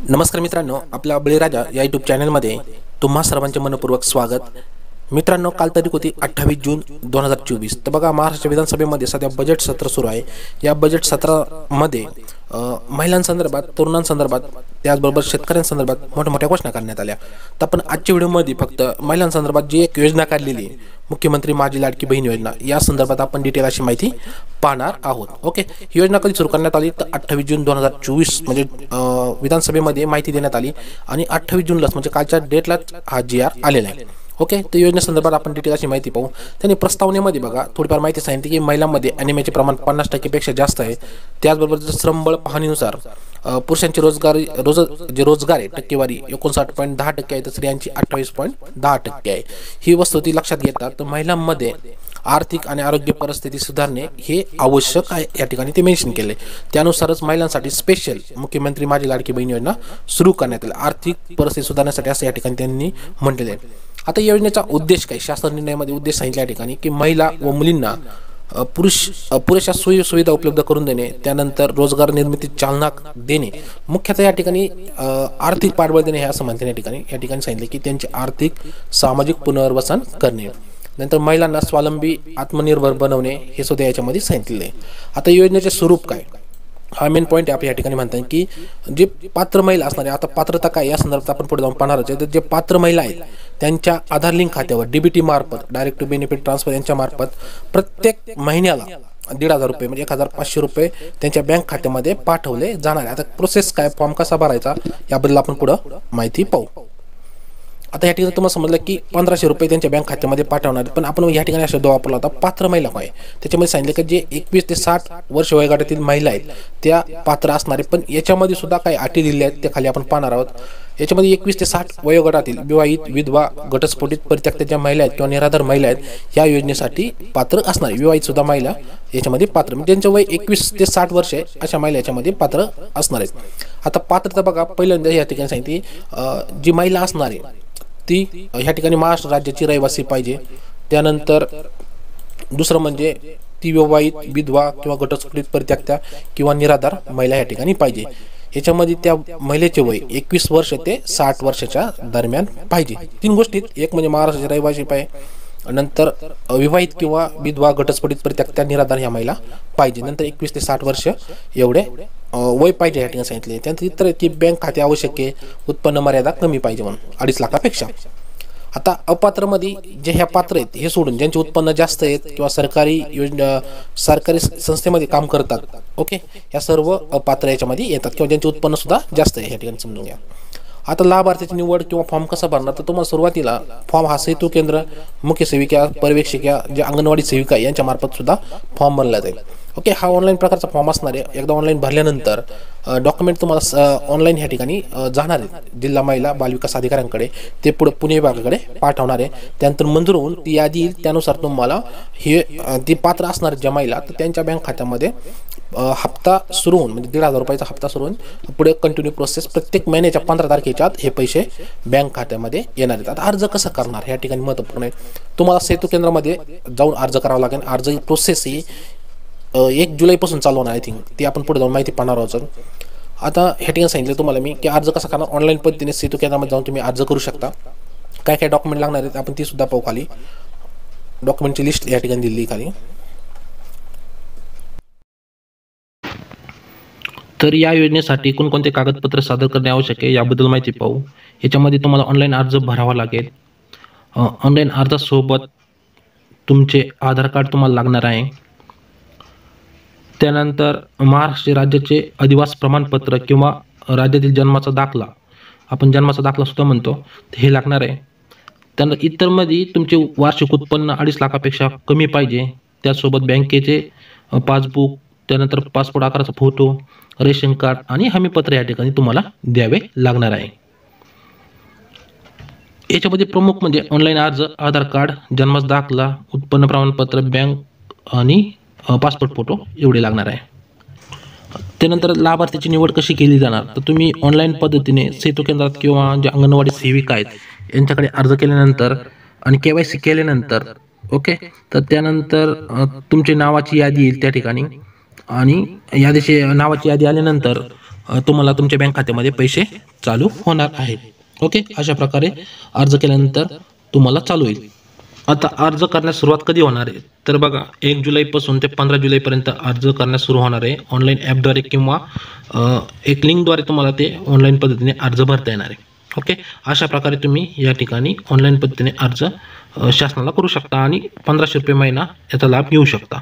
नमस्कार मित्रांनो, आपल्या बळीराजा या यूट्यूब चॅनलमध्ये तुम्हा सर्वांचे मनपूर्वक स्वागत। मित्रांनो, काल तारीख होती 28 जून 2024। तर बघा, महाराष्ट्र विधानसभेमध्ये सध्या बजेट सत्र सुरू आहे। या बजेट सत्रामध्ये महिलांसंदर्भात, तरुणांसंदर्भात, त्याचबरोबर शेतकऱ्यांसंदर्भात मोठ्या घोषणा करण्यात आल्या। तर आपण आजच्या व्हिडिओमध्ये फक्त महिलांसंदर्भात जी एक योजना काढलेली आहे, मुख्यमंत्री माझी लाडकी बहीण योजना, या संदर्भात आपण डिटेल अशी माहिती पाहणार आहोत। ओके, ही योजना कधी सुरू करण्यात आली तर 28 जून 2024 म्हणजे विधानसभेमध्ये माहिती देण्यात आली आणि 28 जूनलाच म्हणजे कालच्या डेटलाच हा GR आलेला आहे। ओके, तर योजनेसंदर्भात आपण डिटेल अशी माहिती पाहू। त्यांनी प्रस्तावनेमध्ये बघा थोडीफार माहिती सांगितली की महिलांमध्ये अनिमियाचे प्रमाण 50% पेक्षा जास्त आहे। त्याचबरोबर श्रमबळ पाहणीनुसार पुरुषांची रोजगार आहे टक्केवारी 59.10% आहे, तर स्त्रियांची 28.10% आहे। ही वस्तुस्थिती लक्षात घेतात तर महिलांमध्ये आर्थिक आणि आरोग्य परिस्थिती सुधारणे हे आवश्यक आहे, या ठिकाणी ते मेन्शन केले। त्यानुसारच महिलांसाठी स्पेशल मुख्यमंत्री माझी लाडकी बहीण योजना सुरू करण्यात आली, आर्थिक परिस्थिती सुधारण्यासाठी असं या ठिकाणी त्यांनी म्हटलेले आहे। आता योजनेचा उद्देश काय, शासन निर्णयामध्ये उद्देश सांगितला या ठिकाणी की महिला व मुलींना पुरेशा सोयी सुविधा उपलब्ध करून देणे, त्यानंतर रोजगार निर्मिती चालना देणे, मुख्यतः या ठिकाणी आर्थिक पाठबळ देणे हे असं म्हणते। या ठिकाणी सांगितले की त्यांचे आर्थिक सामाजिक पुनर्वसन करणे, नंतर महिलांना स्वावलंबी आत्मनिर्भर बनवणे हे सुद्धा याच्यामध्ये सांगितलेले आहे। आता योजनेचे स्वरूप काय, हा मेन पॉईंट आहे आपल्या या ठिकाणी म्हणतात की जे पात्र महिला असणारे, आता पात्रता काय या संदर्भात आपण पुढे जाऊन पाहणार आहोत। तर जे पात्र महिला आहेत त्यांच्या आधार लिंक खात्यावर DBT मार्फत, डायरेक्ट टू बेनिफिट ट्रान्सफर यांच्या मार्फत प्रत्येक महिन्याला 1,500 रुपये म्हणजे 1,500 रुपये त्यांच्या बँक खात्यामध्ये पाठवले जाणार आहे। आता प्रोसेस काय, फॉर्म कसा भरायचा याबद्दल आपण पुढे माहिती पाहू। आता या ठिकाणी तुम्हाला समजलं की 1,500 रुपये त्यांच्या बँक खात्यामध्ये पाठवणार, पण आपण या ठिकाणी शब्द वापरला होता पात्र महिला काय, त्याच्यामध्ये सांगितलं की जे 21 ते 60 वर्ष वयोगटातील महिला आहेत त्या पात्र असणारे, पण याच्यामध्ये सुद्धा काही अटी दिल्या आहेत, त्या खाली आपण पाहणार आहोत। याच्यामध्ये 21 ते 60 वयोगटातील विवाहित, विधवा, घटस्फोटित, परित्यक्त ज्या महिला आहेत किंवा निराधार महिला आहेत या योजनेसाठी पात्र असणारे, विवाहित सुद्धा महिला याच्यामध्ये पात्र, म्हणजे ज्यांचं वय 21 ते 60 वर्ष आहे अशा महिला याच्यामध्ये पात्र असणार आहेत। आता पात्रता बघा, पहिल्यांदा या ठिकाणी सांगितली जी महिला असणार आहे ती ह्या ठिकाणी महाराष्ट्र राज्याची रहिवासी पाहिजे। त्यानंतर दुसरं म्हणजे ती विवाहित, विधवा किंवा घटस्फोटित, परित्यक्ता किंवा निराधार महिला या ठिकाणी पाहिजे। याच्यामध्ये त्या महिलेचे वय 21 वर्ष ते 60 वर्षाच्या दरम्यान पाहिजे। 3 गोष्टी, एक म्हणजे महाराष्ट्राची रहिवासी पाहिजे, नंतर विवाहित किंवा विधवा, घटस्फोटित, परित्यक्ता, निराधार ह्या महिला पाहिजे, नंतर 21 ते 60 वर्ष एवढे वय पाहिजे या ठिकाणी सांगितले। त्यानंतर इतर ती बँक खाते आवश्यक आहे, उत्पन्न मर्यादा कमी पाहिजे म्हणून 2.5 लाखापेक्षा। आता अपात्रमध्ये जे ह्या पात्र आहेत हे सोडून ज्यांचे उत्पन्न जास्त आहेत किंवा सरकारी संस्थेमध्ये काम करतात, ओके, या सर्व अपात्र याच्यामध्ये येतात किंवा ज्यांचे उत्पन्न सुद्धा जास्त आहे, या ठिकाणी समजून घ्या। आता लाभार्थीची निवड किंवा फॉर्म कसा भरणार, तर तुम्हाला सुरुवातीला फॉर्म हा सेतू केंद्र, मुख्य सेविका, पर्यवेक्षिका, जे अंगणवाडी सेविका यांच्या मार्फत सुद्धा फॉर्म भरला जाईल। ओके, हा ऑनलाईन प्रकारचा फॉर्म असणार आहे। एकदा ऑनलाईन भरल्यानंतर डॉक्युमेंट तुम्हाला ऑनलाईन ह्या ठिकाणी जाणार आहे जिल्हा महिला बालविकास अधिकाऱ्यांकडे, ते पुढे पुणे विभागाकडे पाठवणार आहे। त्यानंतर मंजूर होऊन ती यादी येईल, त्यानुसार तुम्हाला हे ती पात्र असणार ज्या महिला तर त्यांच्या बँक खात्यामध्ये हप्ता सुरू होऊन म्हणजे 1,500 रुपयाचा हप्ता सुरू होऊन पुढे कंटिन्यू प्रोसेस प्रत्येक महिन्याच्या 15 तारखेच्या आत हे पैसे बँक खात्यामध्ये येणार आहेत। आता अर्ज कसं करणार या ठिकाणी महत्त्वपूर्ण आहे, तुम्हाला सेतू केंद्रामध्ये जाऊन अर्ज करावा लागेल। अर्ज प्रोसेस ही 1 जुलैपासून चालू होणार, आय थिंक ती आपण पुढे जाऊन माहिती पाहणार आहोत। आता ह्या ठिकाणी सांगितलं तुम्हाला मी की अर्ज कसा करणार, ऑनलाईन पद्धतीने सेतू केंद्रामध्ये जाऊन तुम्ही अर्ज करू शकता। काय काय डॉक्युमेंट लागणार आहेत आपण ती सुद्धा पाहू। खाली डॉक्युमेंटची लिस्ट या ठिकाणी दिली खाली। तर या योजनेसाठी कोणकोणते कागदपत्र सादर करणे आवश्यक आहे याबद्दल माहिती पाहू। याच्यामध्ये तुम्हाला ऑनलाईन अर्ज भरावा लागेल। ऑनलाईन अर्जासोबत तुमचे आधार कार्ड तुम्हाला लागणार आहे। त्यानंतर महाराष्ट्र राज्याचे अधिवास प्रमाणपत्र किंवा राज्यातील जन्माचा दाखला, आपण जन्माचा दाखला सुद्धा म्हणतो, हे लागणार आहे। त्यानंतर इतरमध्ये तुमचे वार्षिक उत्पन्न 2.5 लाखापेक्षा कमी पाहिजे, त्यासोबत बँकेचे पासबुक, त्यानंतर पासपोर्ट आकाराचा फोटो, रेशन कार्ड आणि हमीपत्र या ठिकाणी तुम्हाला द्यावे लागणार आहे। याच्यामध्ये प्रमुख म्हणजे ऑनलाईन अर्ज, आधार कार्ड, जन्माचा दाखला, उत्पन्न प्रमाणपत्र, बँक आणि पासपोर्ट फोटो एवढे लागणार आहे। त्यानंतर लाभार्थीची निवड कशी केली जाणार, तर तुम्ही ऑनलाईन पद्धतीने सेतू केंद्रात किंवा जे अंगणवाडी सेविका आहेत यांच्याकडे अर्ज केल्यानंतर आणि KYC केल्यानंतर, ओके, तर त्यानंतर तुमची नावाची यादी येईल त्या ठिकाणी आणि यादीची नावाची यादी आल्यानंतर तुम्हाला तुमच्या बँक खात्यामध्ये पैसे चालू होणार आहेत. ओके, अशा प्रकारे अर्ज केल्यानंतर तुम्हाला चालू होईल. आता अर्ज करण्यास सुरुवात कधी होणार आहे तर बघा 1 जुलैपासून ते 15 जुलैपर्यंत अर्ज करण्यास सुरू होणार आहे. ऑनलाईन ॲपद्वारे किंवा एक लिंकद्वारे तुम्हाला ते ऑनलाईन पद्धतीने अर्ज भरता येणार आहे. ओके, अशा प्रकारे तुम्ही या ठिकाणी ऑनलाईन पद्धतीने अर्ज शासनाला करू शकता आणि 1500 रुपये महिना याचा लाभ घेऊ शकता.